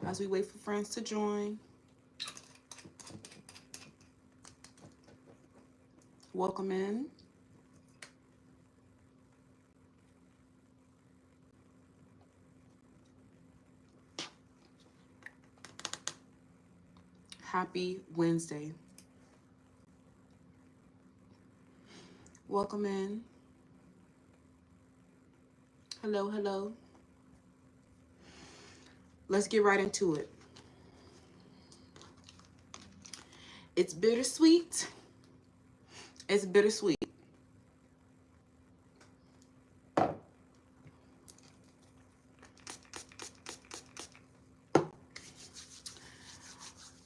as we wait for friends to join. Welcome in. Happy Wednesday. Welcome in. Hello, hello. Let's get right into it. It's bittersweet. It's bittersweet.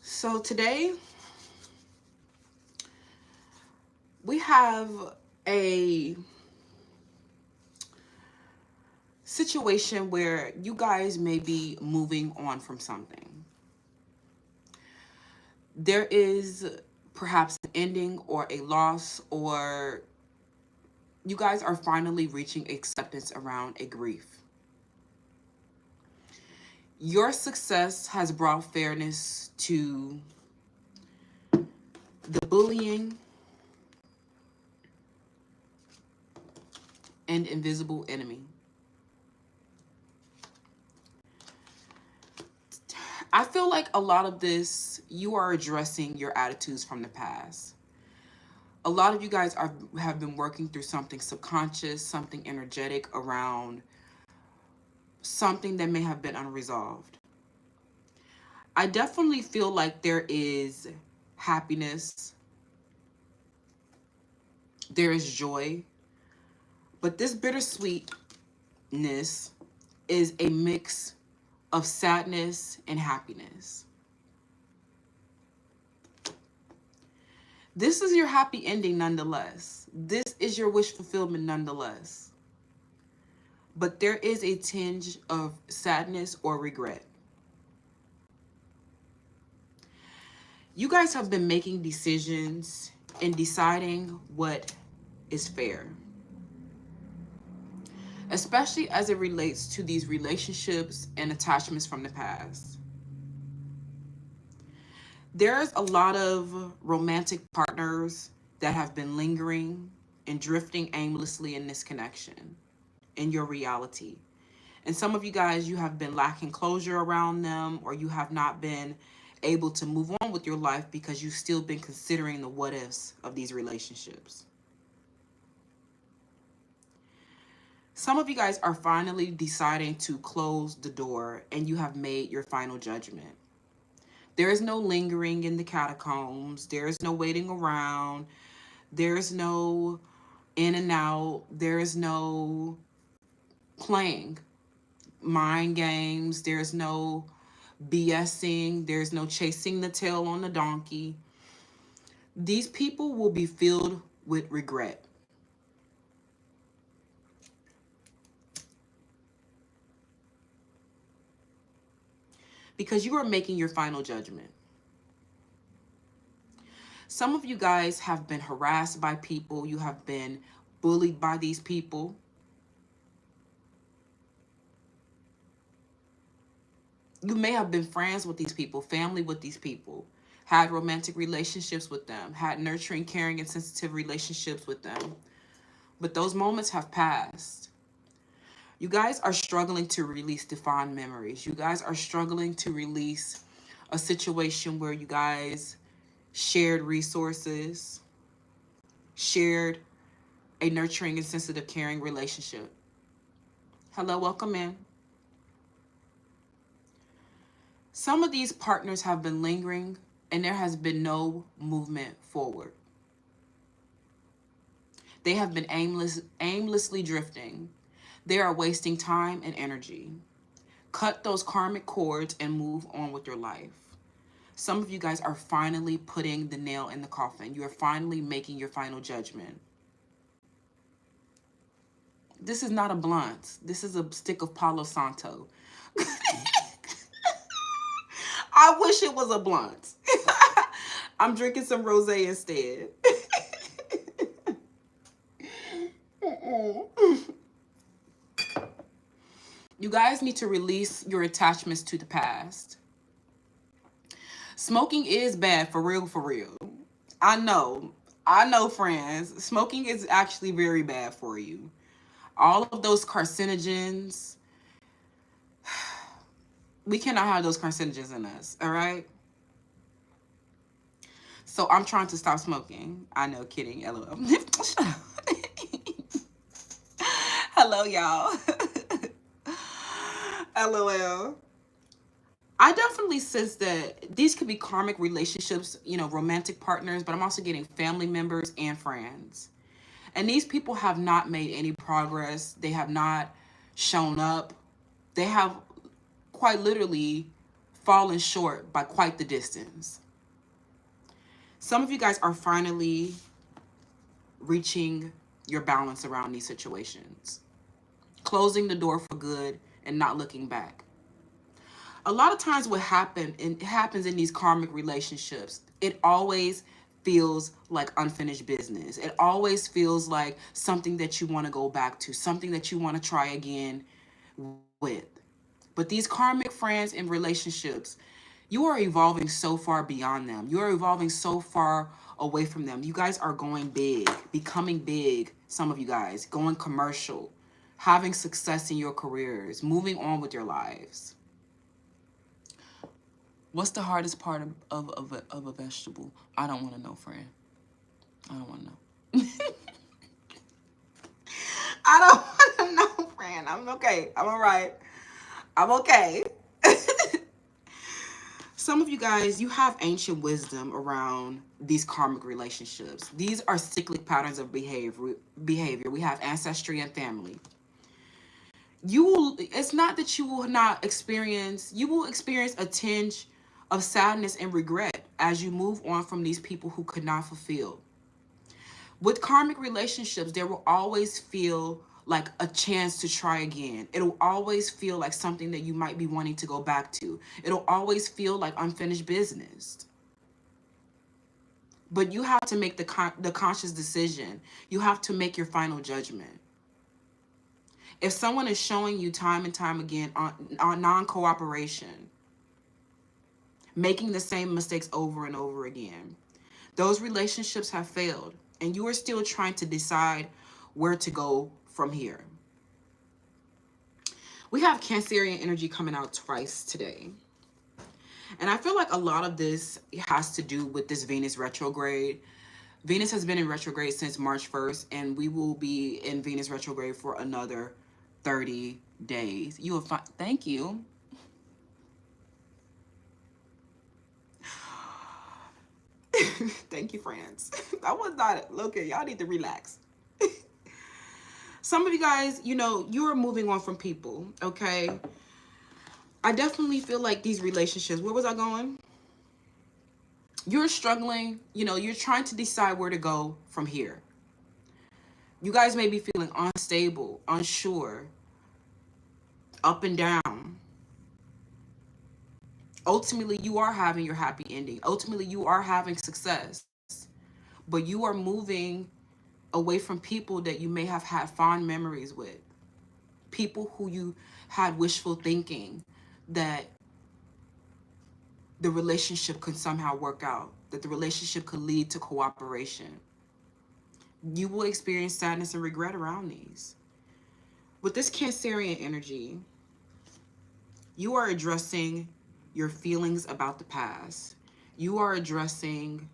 So today we have a situation where you guys may be moving on from something. There is perhaps an ending or a loss, or you guys are finally reaching acceptance around a grief. Your success has brought fairness to the bullying and invisible enemy. I feel like a lot of this, you are addressing your attitudes from the past. A lot of you guys have been working through something subconscious, something energetic around something that may have been unresolved. I definitely feel like there is happiness, there is joy, but this bittersweetness is a mix of sadness and happiness. This is your happy ending nonetheless. This is your wish fulfillment nonetheless. But there is a tinge of sadness or regret. You guys have been making decisions and deciding what is fair, especially as it relates to these relationships and attachments from the past. There's a lot of romantic partners that have been lingering and drifting aimlessly in this connection, in your reality. And some of you guys, you have been lacking closure around them, or you have not been able to move on with your life because you've still been considering the what ifs of these relationships. Some of you guys are finally deciding to close the door, and you have made your final judgment. There is no lingering in the catacombs. There is no waiting around. There is no in and out. There is no playing mind games. There's no BSing. There's no chasing the tail on the donkey. These people will be filled with regret. Because you are making your final judgment. Some of you guys have been harassed by people. You have been bullied by these people. You may have been friends with these people, family with these people, had romantic relationships with them, had nurturing, caring, and sensitive relationships with them. But those moments have passed. You guys are struggling to release the fond memories. You guys are struggling to release a situation where you guys shared resources, shared a nurturing and sensitive, caring relationship. Hello, welcome in. Some of these partners have been lingering, and there has been no movement forward. They have been aimlessly drifting. They are wasting time and energy. Cut those karmic cords and move on with your life. Some of you guys are finally putting the nail in the coffin. You are finally making your final judgment. This is not a blunt. This is a stick of Palo Santo. I wish it was a blunt. I'm drinking some rosé instead. You guys need to release your attachments to the past. Smoking is bad, for real, for real. I know. I know, friends. Smoking is actually very bad for you. All of those carcinogens, we cannot have those carcinogens in us, all right? So I'm trying to stop smoking. I know, kidding, LOL. Hello, y'all. LOL. I definitely sense that these could be karmic relationships, romantic partners, but I'm also getting family members and friends. And these people have not made any progress. They have not shown up. They have quite literally fallen short by quite the distance. Some of you guys are finally reaching your balance around these situations, closing the door for good and not looking back. A lot of times what happens in these karmic relationships, it always feels like unfinished business. It always feels like something that you want to go back to, something that you want to try again with. But these karmic friends and relationships, you are evolving so far beyond them. You are evolving so far away from them. You guys are going big, becoming big, some of you guys, going commercial, having success in your careers, moving on with your lives. What's the hardest part of a vegetable? I don't want to know, friend. I don't want to know. I don't want to know, friend. I'm okay. I'm all right. I'm okay. Some of you guys, you have ancient wisdom around these karmic relationships. These are cyclic patterns of behavior. We have ancestry and family. It's not that you will not experience, you will experience a tinge of sadness and regret as you move on from these people who could not fulfill. With karmic relationships, there will always feel like a chance to try again. It'll always feel like something that you might be wanting to go back to. It'll always feel like unfinished business. But you have to make the conscious decision. You have to make your final judgment. If someone is showing you time and time again on non-cooperation, making the same mistakes over and over again, those relationships have failed, and you are still trying to decide where to go from here. We have Cancerian energy coming out twice today. And I feel like a lot of this has to do with this Venus retrograde. Venus has been in retrograde since March 1st, and we will be in Venus retrograde for another 30 days. You will find, thank you. Thank you, friends. I was not, okay, y'all need to relax. Some of you guys, you're moving on from people, okay? I definitely feel like these relationships, where was I going? You're struggling, you're trying to decide where to go from here. You guys may be feeling unstable, unsure, up and down. Ultimately, you are having your happy ending. Ultimately, you are having success. But you are moving away from people that you may have had fond memories with. People who you had wishful thinking that the relationship could somehow work out, that the relationship could lead to cooperation. You will experience sadness and regret around these. With this Cancerian energy, you are addressing your feelings about the past. You are addressing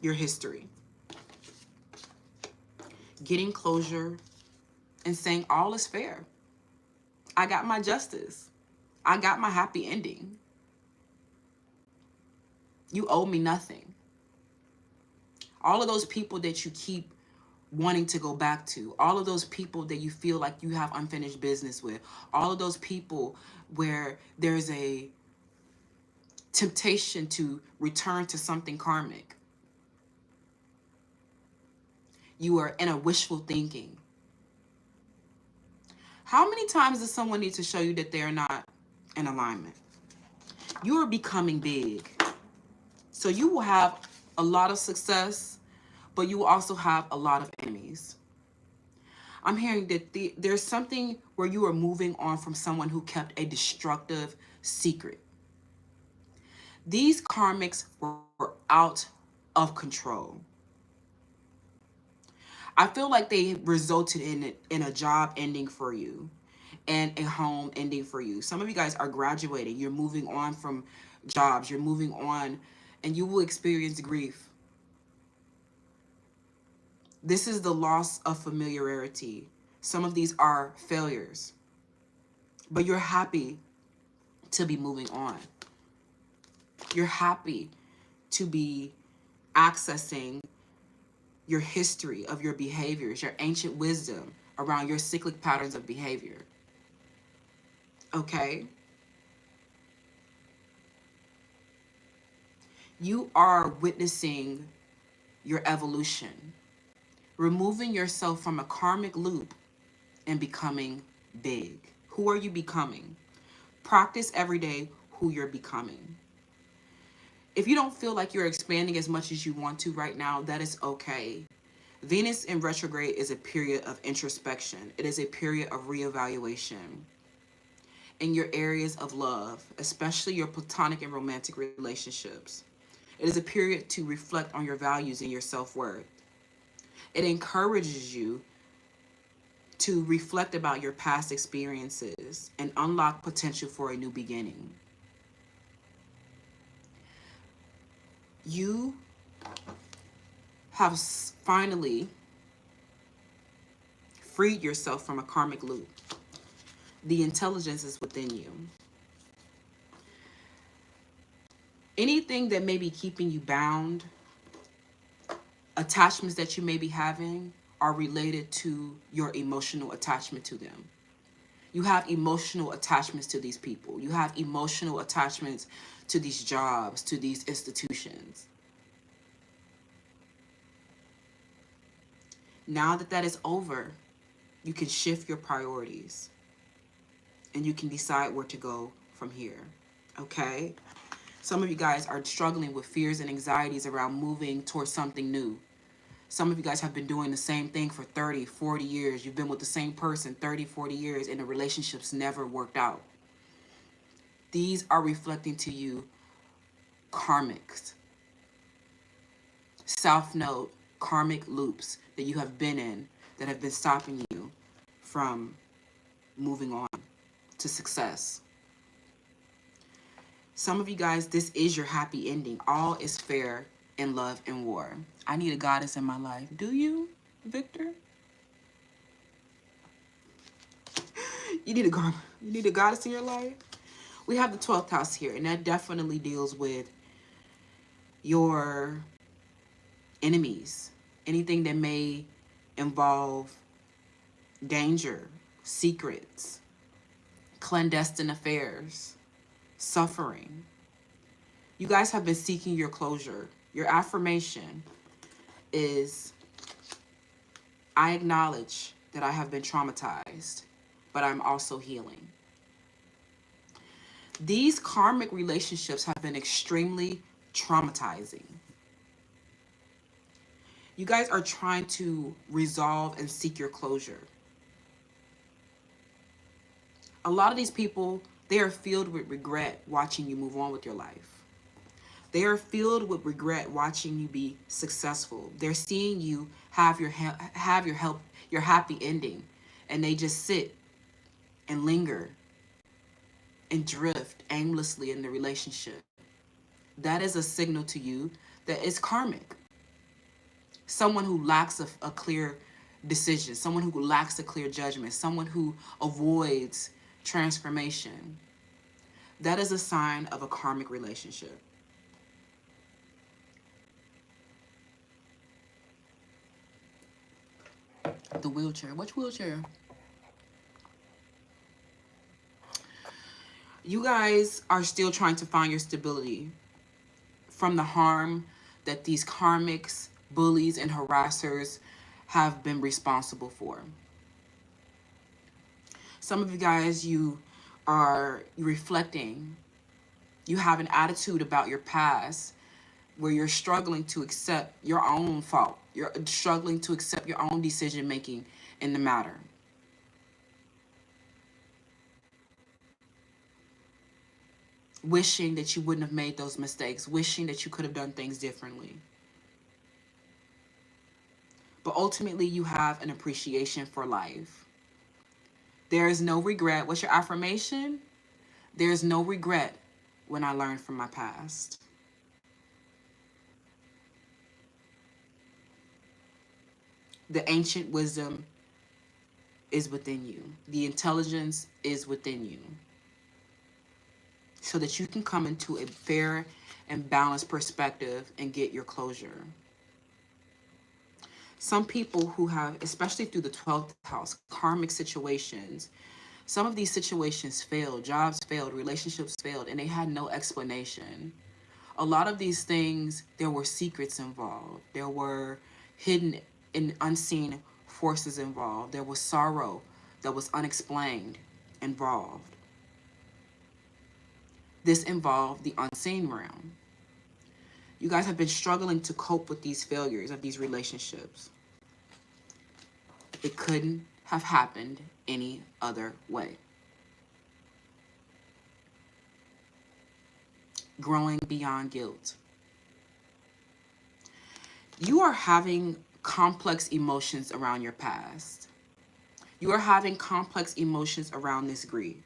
your history. Getting closure and saying all is fair. I got my justice. I got my happy ending. You owe me nothing. All of those people that you keep wanting to go back to, all of those people that you feel like you have unfinished business with, all of those people where there's a temptation to return to something karmic. You are in a wishful thinking. How many times does someone need to show you that they're not in alignment? You are becoming big. So you will have a lot of success, but you will also have a lot of enemies. I'm hearing that there's something where you are moving on from someone who kept a destructive, secret. These karmics were out of control. I feel like they resulted in a job ending for you and a home ending for you. Some of you guys are graduating. You're moving on from jobs. You're moving on, and you will experience grief. This is the loss of familiarity. Some of these are failures, but you're happy to be moving on. You're happy to be accessing your history of your behaviors, your ancient wisdom around your cyclic patterns of behavior. Okay? You are witnessing your evolution, removing yourself from a karmic loop and becoming big. Who are you becoming? Practice every day who you're becoming. If you don't feel like you're expanding as much as you want to right now, that is okay. Venus in retrograde is a period of introspection. It is a period of reevaluation in your areas of love, especially your platonic and romantic relationships. It is a period to reflect on your values and your self-worth. It encourages you to reflect about your past experiences and unlock potential for a new beginning. You have finally freed yourself from a karmic loop. The intelligence is within you. Anything that may be keeping you bound, attachments that you may be having, are related to your emotional attachment to them. You have emotional attachments to these people. You have emotional attachments to these jobs, to these institutions. Now that that is over, you can shift your priorities and you can decide where to go from here. Okay? Some of you guys are struggling with fears and anxieties around moving towards something new. Some of you guys have been doing the same thing for 30, 40 years. You've been with the same person 30, 40 years and the relationships never worked out. These are reflecting to you karmics. Self-note, karmic loops that you have been in that have been stopping you from moving on to success. Some of you guys, this is your happy ending. All is fair in love and war. I need a goddess in my life. Do you, Victor? You need a goddess in your life? We have the 12th house here, and that definitely deals with your enemies. Anything that may involve danger, secrets, clandestine affairs, suffering. You guys have been seeking your closure. Your affirmation is, I acknowledge that I have been traumatized, but I'm also healing. These karmic relationships have been extremely traumatizing. You guys are trying to resolve and seek your closure. A lot of these people, they are filled with regret watching you move on with your life. They are filled with regret watching you be successful. They're seeing you have your happy ending, and they just sit and linger and drift aimlessly in the relationship. That is a signal to you that it's karmic. Someone who lacks a clear decision, someone who lacks a clear judgment, someone who avoids transformation. That is a sign of a karmic relationship. The wheelchair. Which wheelchair? You guys are still trying to find your stability from the harm that these karmics, bullies, and harassers have been responsible for. Some of you guys, you are reflecting. You have an attitude about your past where you're struggling to accept your own fault. You're struggling to accept your own decision making in the matter. wishing that you wouldn't have made those mistakes, wishing that you could have done things differently. But ultimately, you have an appreciation for life. There is no regret. What's your affirmation? There is no regret when I learned from my past. The ancient wisdom is within you. The intelligence is within you. So that you can come into a fair and balanced perspective and get your closure. Some people who have, especially through the 12th house, karmic situations, some of these situations failed, jobs failed, relationships failed, and they had no explanation. A lot of these things, there were secrets involved. There were hidden and unseen forces involved. There was sorrow that was unexplained involved. This involved the unseen realm. You guys have been struggling to cope with these failures of these relationships. It couldn't have happened any other way. Growing beyond guilt. You are having complex emotions around your past. You are having complex emotions around this grief.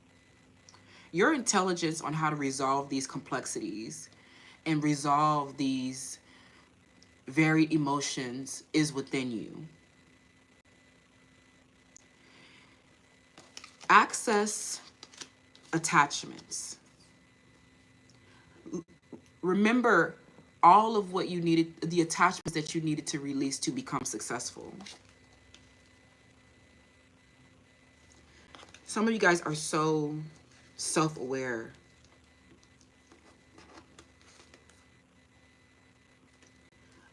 Your intelligence on how to resolve these complexities and resolve these varied emotions is within you. Access attachments. Remember all of what you needed, the attachments that you needed to release to become successful. Some of you guys are so self-aware.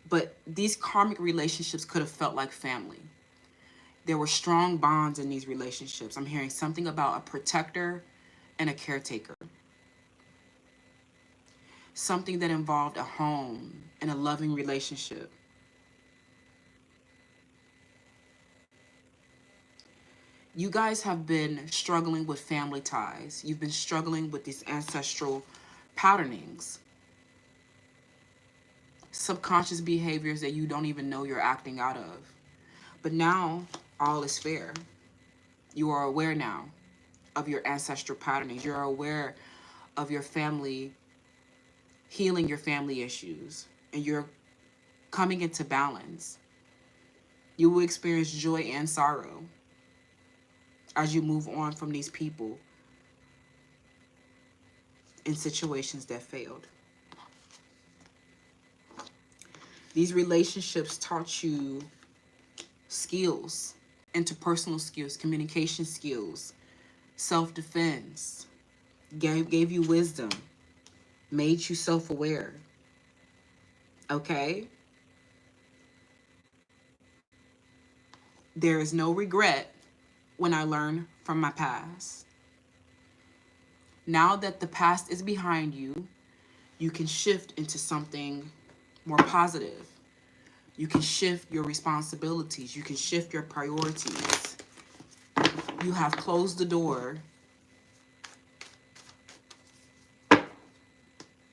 But these karmic relationships could have felt like family. There were strong bonds in these relationships. I'm hearing something about a protector and a caretaker. Something that involved a home and a loving relationship. You guys have been struggling with family ties. You've been struggling with these ancestral patternings. Subconscious behaviors that you don't even know you're acting out of. But now, all is fair. You are aware now of your ancestral patternings. You're aware of your family, healing your family issues, and you're coming into balance. You will experience joy and sorrow as you move on from these people in situations that failed. These relationships taught you skills, interpersonal skills, communication skills, self-defense, gave you wisdom, made you self-aware. Okay? There is no regret when I learn from my past. Now that the past is behind you, you can shift into something more positive. You can shift your responsibilities. You can shift your priorities. You have closed the door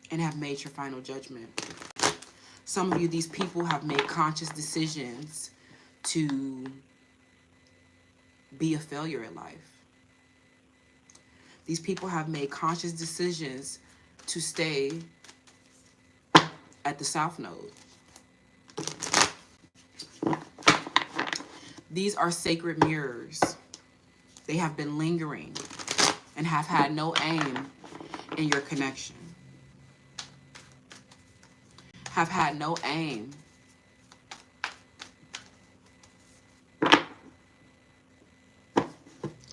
and have made your final judgment. Some of you, these people have made conscious decisions to be a failure in life. These people have made conscious decisions to stay at the South Node. These are sacred mirrors. They have been lingering and have had no aim in your connection. Have had no aim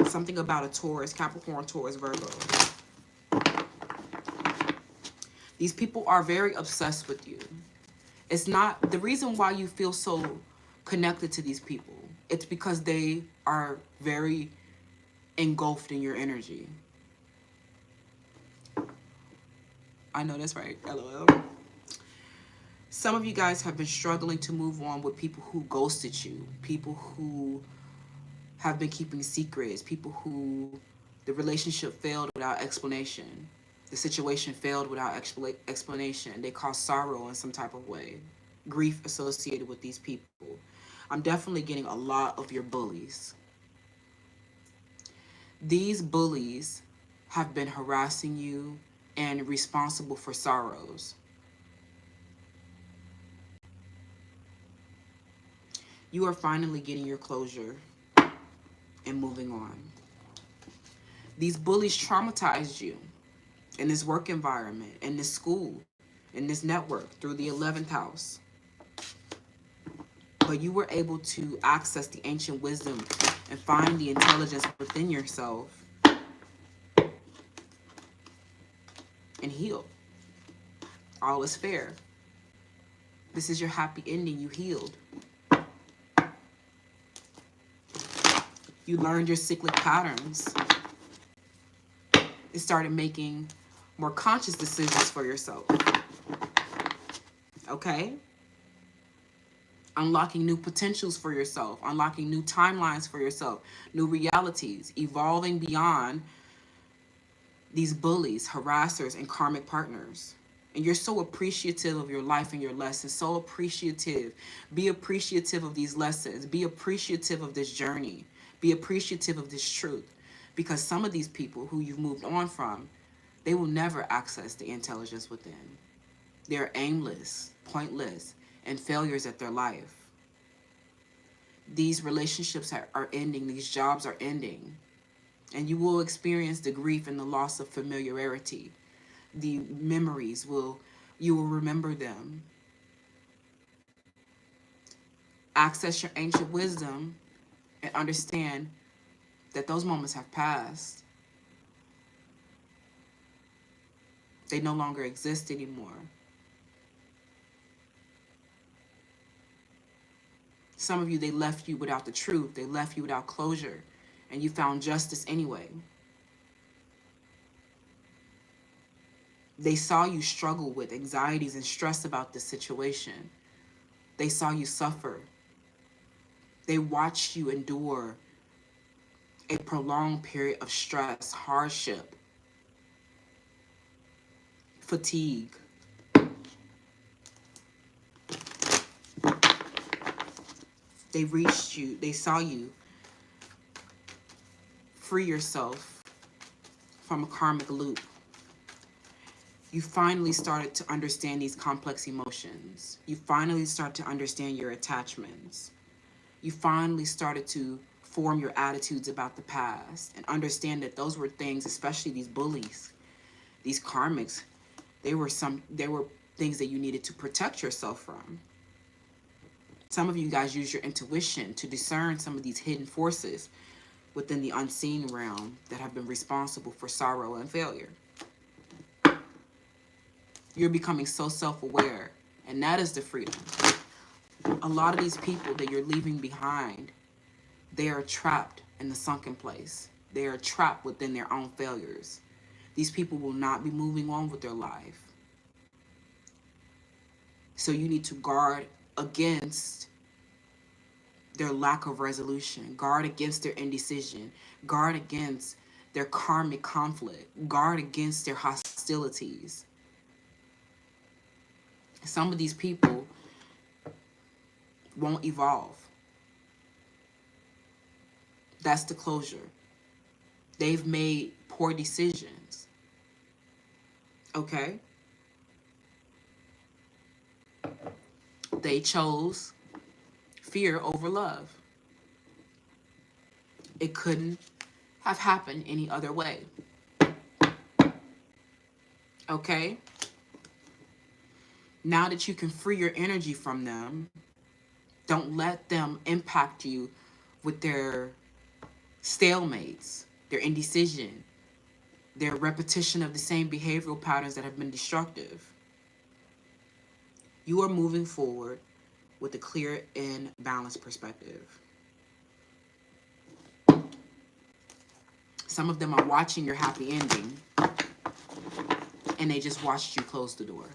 something about a Taurus, Capricorn, Taurus, Virgo. These people are very obsessed with you. It's not the reason why you feel so connected to these people. It's because they are very engulfed in your energy. I know that's right. LOL. Some of you guys have been struggling to move on with people who ghosted you, people who have been keeping secrets, people who the relationship failed without explanation. The situation failed without explanation. They caused sorrow in some type of way, grief associated with these people. I'm definitely getting a lot of your bullies. These bullies have been harassing you and responsible for sorrows. You are finally getting your closure and moving on. These bullies traumatized you in this work environment, in this school, in this network, through the 11th house. But you were able to access the ancient wisdom and find the intelligence within yourself and heal. All is fair. This is your happy ending. You healed. You learned your cyclic patterns. It started making more conscious decisions for yourself. Okay? Unlocking new potentials for yourself, unlocking new timelines for yourself, new realities, evolving beyond these bullies, harassers, and karmic partners. And you're so appreciative of your life and your lessons, so appreciative. Be appreciative of these lessons. Be appreciative of this journey. Be appreciative of this truth. Because some of these people who you've moved on from, they will never access the intelligence within. They're aimless, pointless, and failures at their life. These relationships are ending. These jobs are ending. And you will experience the grief and the loss of familiarity. The memories you will remember them. Access your ancient wisdom and understand that those moments have passed. They no longer exist anymore. Some of you, they left you without the truth. They left you without closure. And you found justice anyway. They saw you struggle with anxieties and stress about this situation. They saw you suffer. They watched you endure a prolonged period of stress, hardship, fatigue. They reached you, they saw you free yourself from a karmic loop. You finally started to understand these complex emotions. You finally start to understand your attachments. You finally started to form your attitudes about the past and understand that those were things, especially these bullies, these karmics, they were things that you needed to protect yourself from. Some of you guys use your intuition to discern some of these hidden forces within the unseen realm that have been responsible for sorrow and failure. You're becoming so self-aware, and that is the freedom. A lot of these people that you're leaving behind, they are trapped in the sunken place. They are trapped within their own failures. These people will not be moving on with their life. So you need to guard against their lack of resolution, guard against their indecision, guard against their karmic conflict, guard against their hostilities. Some of these people won't evolve. That's the closure. They've made poor decisions. Okay? They chose fear over love. It couldn't have happened any other way. Okay? Now that you can free your energy from them, don't let them impact you with their stalemates, their indecision, their repetition of the same behavioral patterns that have been destructive. You are moving forward with a clear and balanced perspective. Some of them are watching your happy ending, and they just watched you close the door.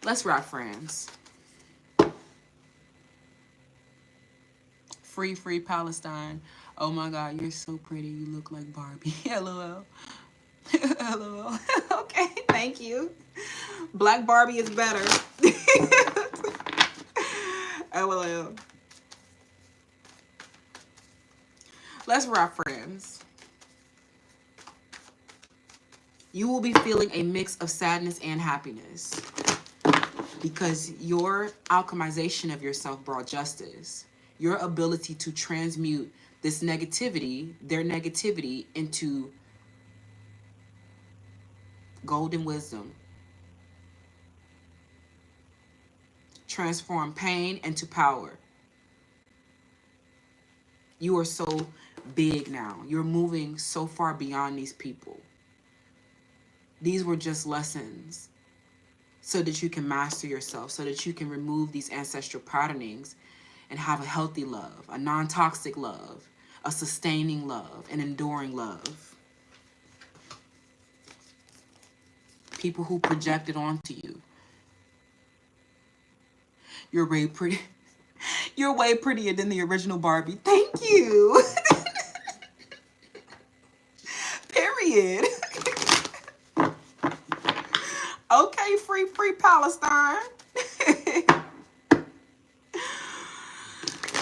Let's rock, friends. Free Palestine. Oh my God, you're so pretty. You look like Barbie. LOL. LOL. Okay, thank you. Black Barbie is better. LOL. Let's wrap, friends. You will be feeling a mix of sadness and happiness because your alchemization of yourself brought justice. Your ability to transmute this negativity, their negativity, into golden wisdom. Transform pain into power. You are so big now. You're moving so far beyond these people. These were just lessons so that you can master yourself, so that you can remove these ancestral patternings and have a healthy love, a non-toxic love, a sustaining love, an enduring love. People who project it onto you. You're way pretty. You're way prettier than the original Barbie. Thank you. Period. Okay, free Palestine.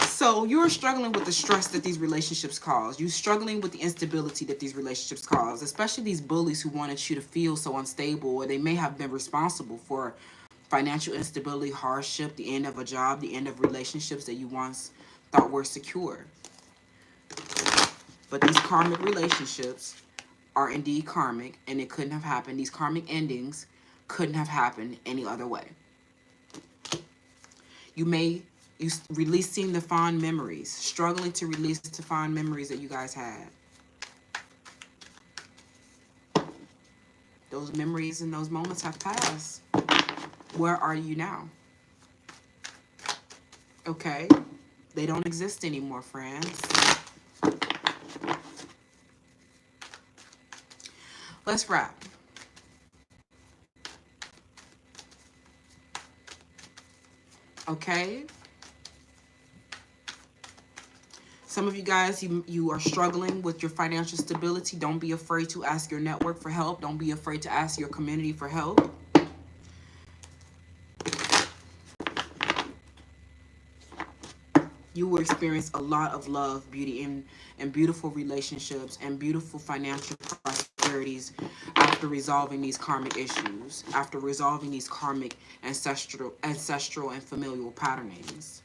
So you're struggling with the stress that these relationships cause. You're struggling with the instability that these relationships cause, especially these bullies who wanted you to feel so unstable, or they may have been responsible for financial instability, hardship, the end of a job, the end of relationships that you once thought were secure. But these karmic relationships are indeed karmic, and it couldn't have happened. These karmic endings couldn't have happened any other way. You releasing the fond memories, struggling to release the fond memories that you guys had. Those memories and those moments have passed. Where are you now? Okay, they don't exist anymore, friends. Let's wrap. Okay. Some of you guys, you are struggling with your financial stability. Don't be afraid to ask your network for help. Don't be afraid to ask your community for help. You will experience a lot of love, beauty, and beautiful relationships and beautiful financial prosperities after resolving these karmic issues, after resolving these karmic ancestral and familial patternings.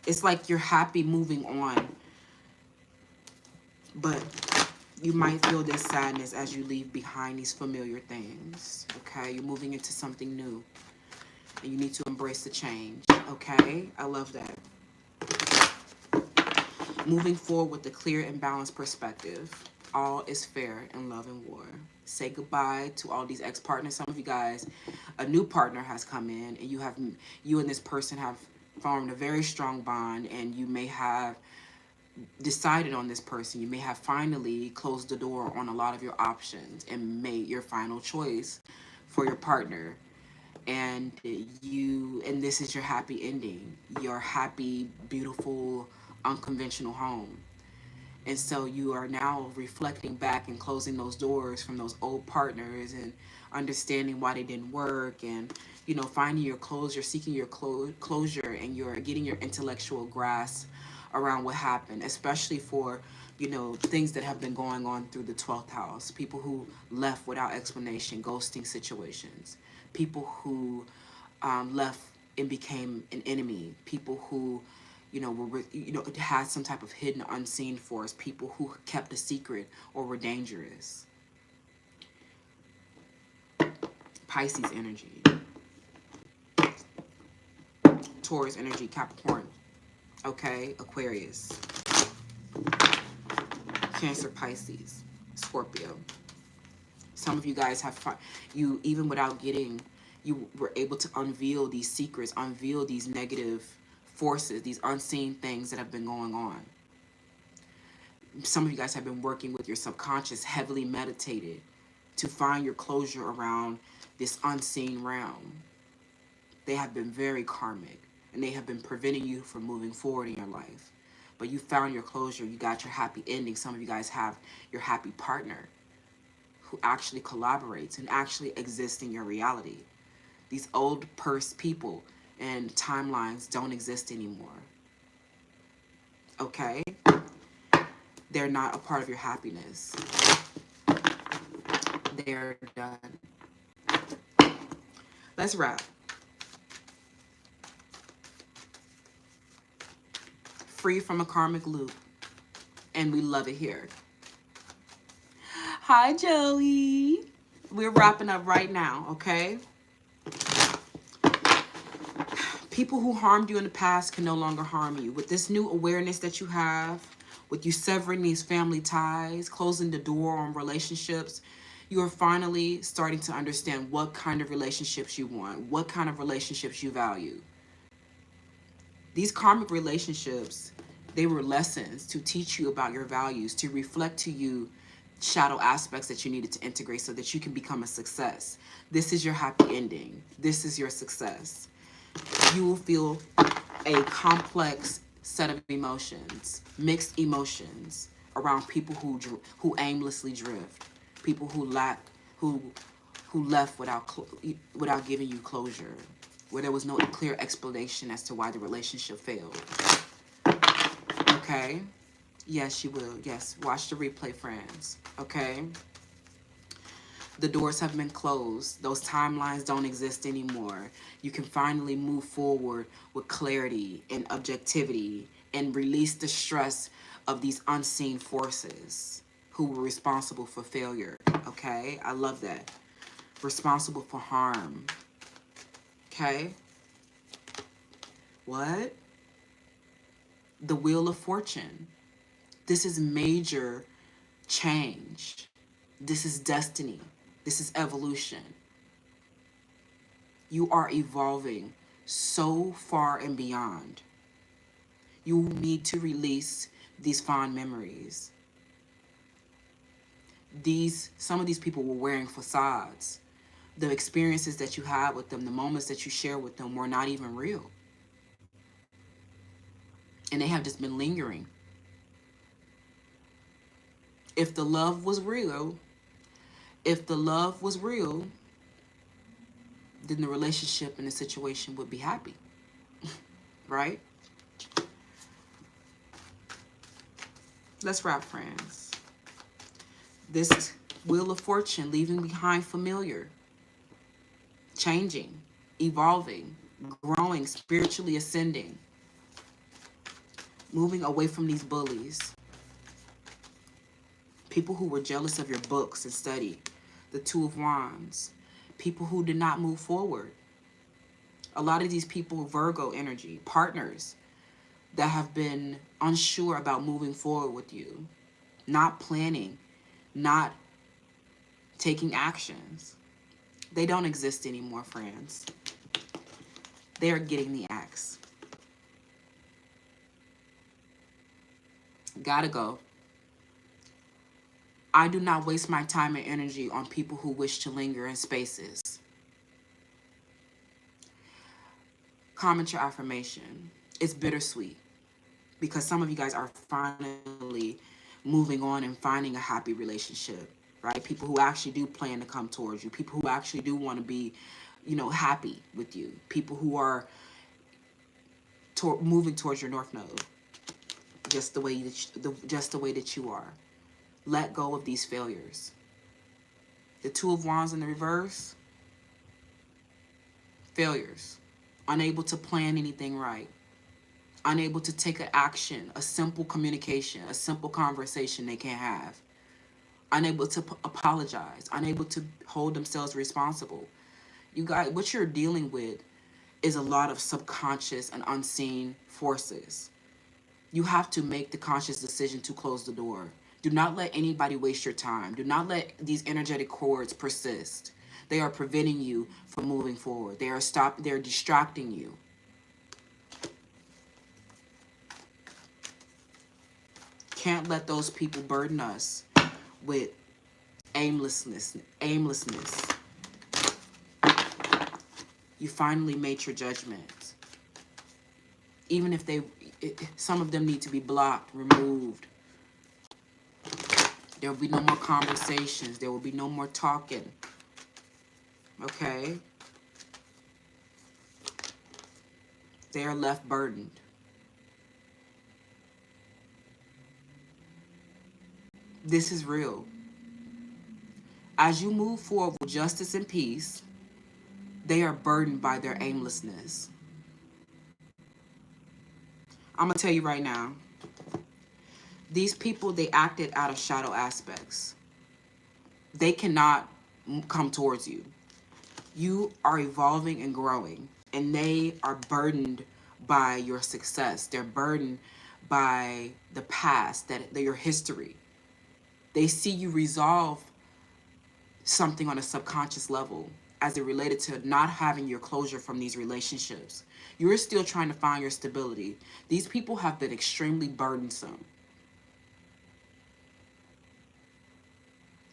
It's like you're happy moving on, but you might feel this sadness as you leave behind these familiar things, okay? You're moving into something new, and you need to embrace the change, okay? I love that. Moving forward with a clear and balanced perspective. All is fair in love and war. Say goodbye to all these ex-partners. Some of you guys, a new partner has come in, and you and this person have formed a very strong bond, and you may have decided on this person. You may have finally closed the door on a lot of your options and made your final choice for your partner. And this is your happy ending, your happy, beautiful, unconventional home. And so you are now reflecting back and closing those doors from those old partners and understanding why they didn't work, and finding your closure, seeking your closure, and you're getting your intellectual grasp around what happened, especially for things that have been going on through the 12th house. People who left without explanation, ghosting situations, people who left and became an enemy, people who had some type of hidden, unseen force, people who kept a secret or were dangerous. Pisces energy, Taurus energy, Capricorn, okay, Aquarius, Cancer, Pisces, Scorpio. Some of you guys have even without you were able to unveil these secrets, unveil these negative forces, these unseen things that have been going on. Some of you guys have been working with your subconscious, heavily meditated, to find your closure around this unseen realm. They have been very karmic, and they have been preventing you from moving forward in your life. but you found your closure. You got your happy ending. Some of you guys have your happy partner who actually collaborates and actually exists in your reality. These old purse people and timelines don't exist anymore. Okay? They're not a part of your happiness. They're done. Let's wrap. Free from a karmic loop. And we love it here. Hi, Joey. We're wrapping up right now, okay? People who harmed you in the past can no longer harm you. With this new awareness that you have, with you severing these family ties, closing the door on relationships, you are finally starting to understand what kind of relationships you want, what kind of relationships you value. These karmic relationships, they were lessons to teach you about your values, to reflect to you shadow aspects that you needed to integrate so that you can become a success. This is your happy ending. This is your success. You will feel a complex set of emotions, mixed emotions around people who aimlessly drift, people who left without giving you closure, where there was no clear explanation as to why the relationship failed. Okay? Yes, you will. Yes, watch the replay, friends. Okay? The doors have been closed. Those timelines don't exist anymore. You can finally move forward with clarity and objectivity and release the stress of these unseen forces who were responsible for failure. Okay? I love that. Responsible for harm. Okay? What? The Wheel of Fortune. This is major change. This is destiny. This is evolution. You are evolving so far and beyond. You need to release these fond memories. Some of these people were wearing facades. The experiences that you had with them, the moments that you share with them were not even real. And they have just been lingering. If the love was real, then the relationship and the situation would be happy. Right? Let's wrap, friends. This Wheel of Fortune, leaving behind familiar, changing, evolving, growing, spiritually ascending, moving away from these bullies. People who were jealous of your books and study. The Two of Wands. People who did not move forward. A lot of these people, Virgo energy, partners that have been unsure about moving forward with you. Not planning, not taking actions. They don't exist anymore, friends. They are getting the axe. Gotta go. I do not waste my time and energy on people who wish to linger in spaces. Comment your affirmation. It's bittersweet because some of you guys are finally moving on and finding a happy relationship, right? People who actually do plan to come towards you. People who actually do want to be, happy with you. People who are moving towards your North Node, just the way that you are. Let go of these failures. The Two of Wands in the reverse. Failures. Unable to plan anything right. Unable to take an action, a simple communication, a simple conversation they can't have. Unable to apologize. Unable to hold themselves responsible. You guys, what you're dealing with is a lot of subconscious and unseen forces. You have to make the conscious decision to close the door. Do not let anybody waste your time. Do not let these energetic cords persist. They are preventing you from moving forward. They're distracting you. Can't let those people burden us with aimlessness. You finally made your judgment. Even if Some of them need to be blocked, removed. There will be no more conversations. There will be no more talking. Okay? They are left burdened. This is real. As you move forward with justice and peace, they are burdened by their aimlessness. I'm going to tell you right now, these people, they acted out of shadow aspects. They cannot come towards you. You are evolving and growing, and they are burdened by your success. They're burdened by the past, your history. They see you resolve something on a subconscious level as it related to not having your closure from these relationships. You're still trying to find your stability. These people have been extremely burdensome.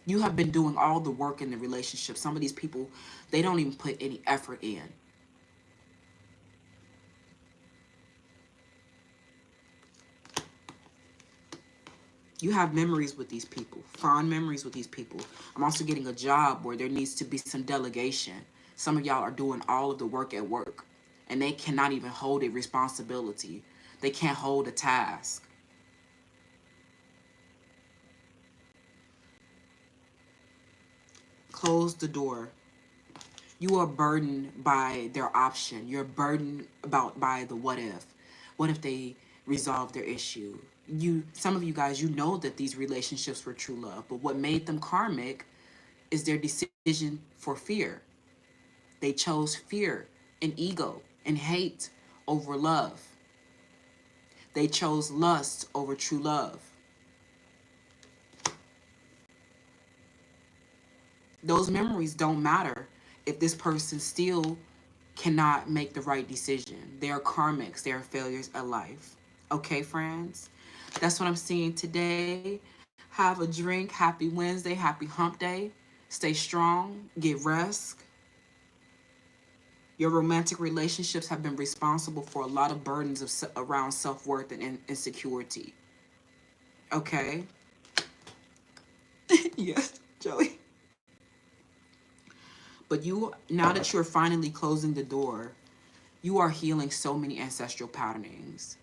You have been doing all the work in the relationship. Some of these people, they don't even put any effort in. You have memories with these people, fond memories with these people. I'm also getting a job where there needs to be some delegation. Some of y'all are doing all of the work at work, and they cannot even hold a responsibility. They can't hold a task. Close the door. You are burdened by their option. You're burdened by the what if. What if they resolve their issue? Some of you guys, you know that these relationships were true love, but what made them karmic is their decision for fear. They chose fear and ego and hate over love. They chose lust over true love. Those memories don't matter if this person still cannot make the right decision. They are karmics. They are failures at life. Okay, friends? That's what I'm seeing today. Have a drink. Happy Wednesday. Happy hump day. Stay strong. Get rest. Your romantic relationships have been responsible for a lot of burdens around self-worth and insecurity. Okay? Yes, Joey. But now that you're finally closing the door, you are healing so many ancestral patternings.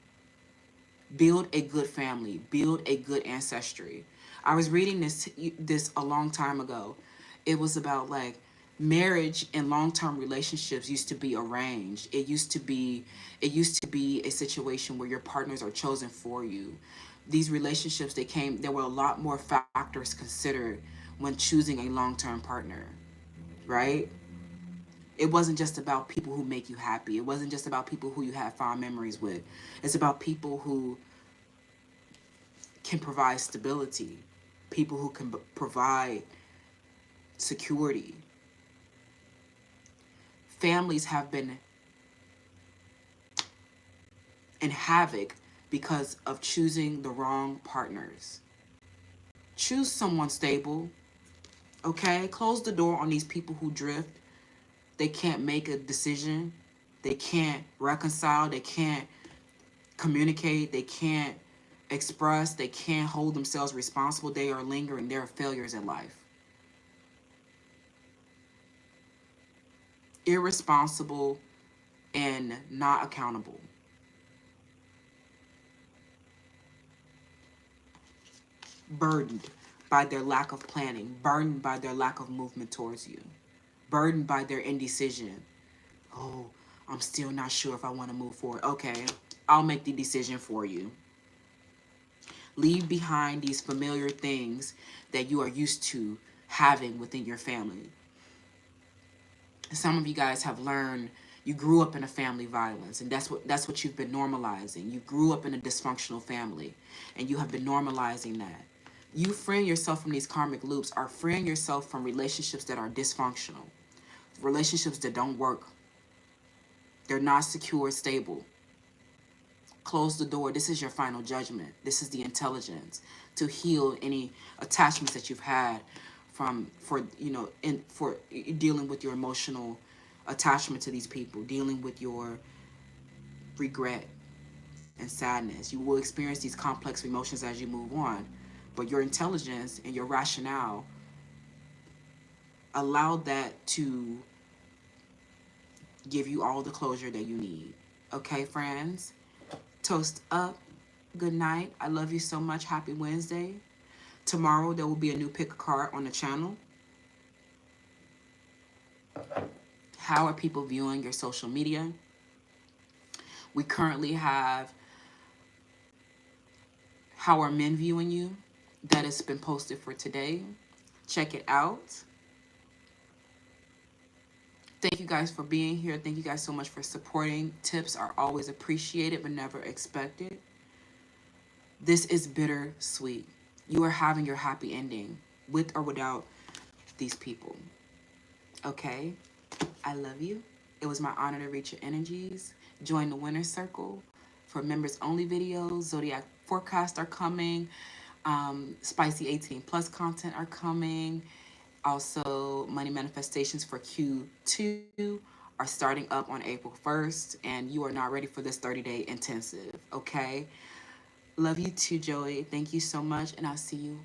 Build a good family. Build a good ancestry. I was reading this a long time ago. It was about like marriage and long-term relationships used to be arranged. It used to be a situation where your partners are chosen for you. These relationships, there were a lot more factors considered when choosing a long-term partner. Right? It wasn't just about people who make you happy. It wasn't just about people who you have fond memories with. It's about people who can provide stability, people who can provide security. Families have been in havoc because of choosing the wrong partners. Choose someone stable. Okay? Close the door on these people who drift. They can't make a decision. They can't reconcile. They can't communicate. They can't express. They can't hold themselves responsible. They are lingering. They are failures in life. Irresponsible and not accountable. Burdened by their lack of planning. Burdened by their lack of movement towards you. Burdened by their indecision. Oh, I'm still not sure if I want to move forward. Okay, I'll make the decision for you. Leave behind these familiar things that you are used to having within your family. Some of you guys have learned you grew up in a family violence, and that's what you've been normalizing. You grew up in a dysfunctional family, and you have been normalizing that. You freeing yourself from these karmic loops are freeing yourself from relationships that are dysfunctional. Relationships that don't work. They're not secure, stable. Close the door. This is your final judgment. This is the intelligence to heal any attachments that you've had for dealing with your emotional attachment to these people, dealing with your regret and sadness. You will experience these complex emotions as you move on. But your intelligence and your rationale allow that to give you all the closure that you need. Okay, friends? Toast up. Good night. I love you so much. Happy Wednesday. Tomorrow there will be a new pick a card on the channel. How are people viewing your social media? We currently have How Are Men Viewing You? That has been posted for today. Check it out. Thank you guys for being here. Thank you guys so much for supporting. Tips are always appreciated but never expected. This is bittersweet. You are having your happy ending with or without these people. Okay? I love you. It was my honor to reach your energies. Join the winner's circle for members only videos. Zodiac forecasts are coming. Spicy 18 plus content are coming. Also, money manifestations for Q2 are starting up on April 1st, and you are not ready for this 30-day intensive, okay? Love you too, Joey. Thank you so much, and I'll see you